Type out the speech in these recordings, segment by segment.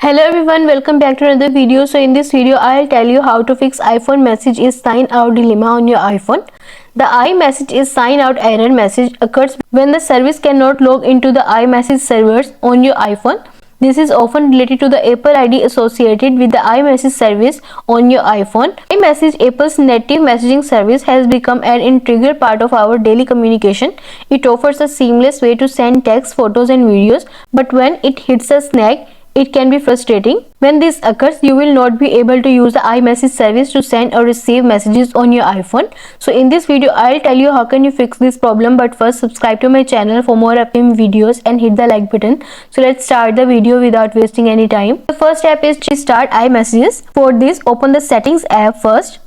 Hello everyone, welcome back to another video. So in this video I'll tell you how to fix iPhone message is sign out dilemma on your iPhone. The iMessage is sign out error message occurs when the service cannot log into the iMessage servers on your iPhone. This is often related to the Apple ID associated with the iMessage service on your iPhone. iMessage, Apple's native messaging service, has become an integral part of our daily communication. It offers a seamless way to send text, photos and videos, but when it hits a snag, it can be frustrating. When this occurs, you will not be able to use the iMessage service to send or receive messages on your iPhone. So in this video, I'll tell you how can you fix this problem. But first, subscribe to my channel for more upcoming videos and hit the like button. So let's start the video without wasting any time. The first step is to start iMessages. For this, open the Settings app first.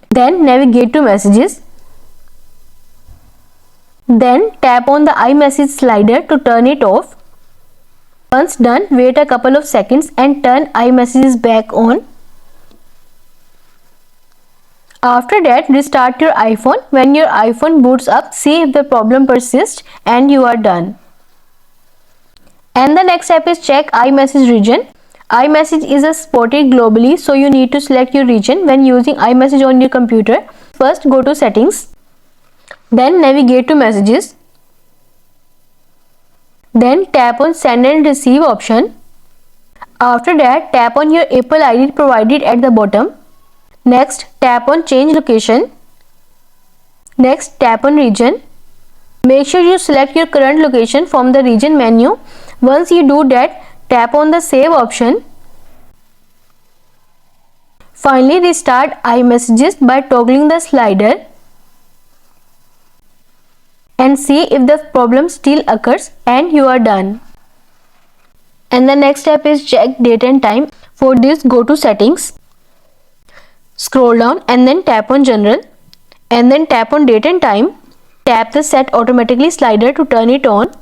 Then navigate to Messages. Then tap on the iMessage slider to turn it off. Once done, wait a couple of seconds and turn iMessages back on. After that, restart your iPhone. When your iPhone boots up, see if the problem persists and you are done. And the next step is check iMessage region. iMessage is supported globally, so you need to select your region when using iMessage on your computer. First, go to Settings. Then navigate to Messages. Then tap on Send and Receive option. After that, tap on your Apple ID provided at the bottom. Next, tap on Change Location. Next, tap on Region. Make sure you select your current location from the region menu. Once you do that, tap on the Save option. Finally, restart iMessages by toggling the slider and see if the problem still occurs and you are done. And the next step is check date and time. For this, go to Settings, scroll down and then tap on General and then tap on date and time. Tap the Set Automatically slider to turn it on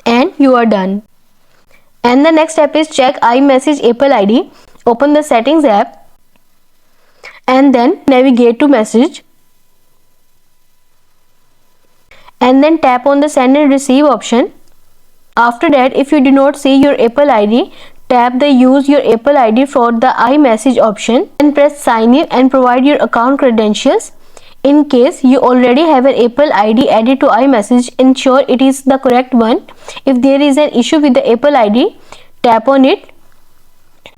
and you are done. And the next step is check iMessage Apple ID. Open the Settings app and then navigate to Message. And then tap on the Send and Receive option. After that, if you do not see your Apple ID, tap the Use your Apple ID for the iMessage option and press Sign in and provide your account credentials. In case you already have an Apple ID added to iMessage, ensure it is the correct one. If there is an issue with the Apple ID, tap on it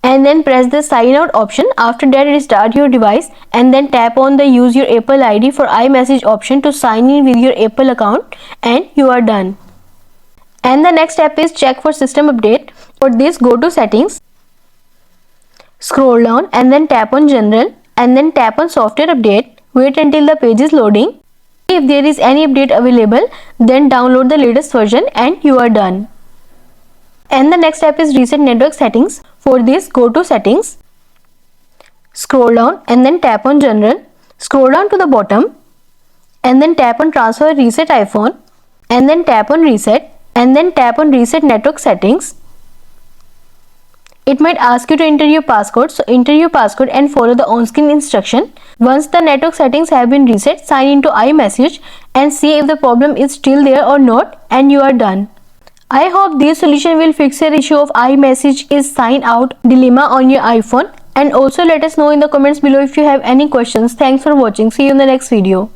and then press the Sign out option. After that, restart your device and then tap on the Use your Apple ID for iMessage option to sign in with your Apple account and you are done. And the next step is check for system update. For this, go to Settings, scroll down and then tap on General and then tap on Software Update. Wait until the page is loading. If there is any update available, then download the latest version and you are done. And the next step is Reset Network Settings. For this, go to Settings, scroll down and then tap on General, scroll down to the bottom and then tap on Transfer Reset iPhone and then tap on Reset and then tap on Reset Network Settings. It might ask you to enter your passcode, so enter your passcode and follow the on-screen instruction. Once the network settings have been reset, sign into iMessage and see if the problem is still there or not and you are done. I hope this solution will fix your issue of iMessage is sign out dilemma on your iPhone, and also let us know in the comments below if you have any questions. Thanks for watching. See you in the next video.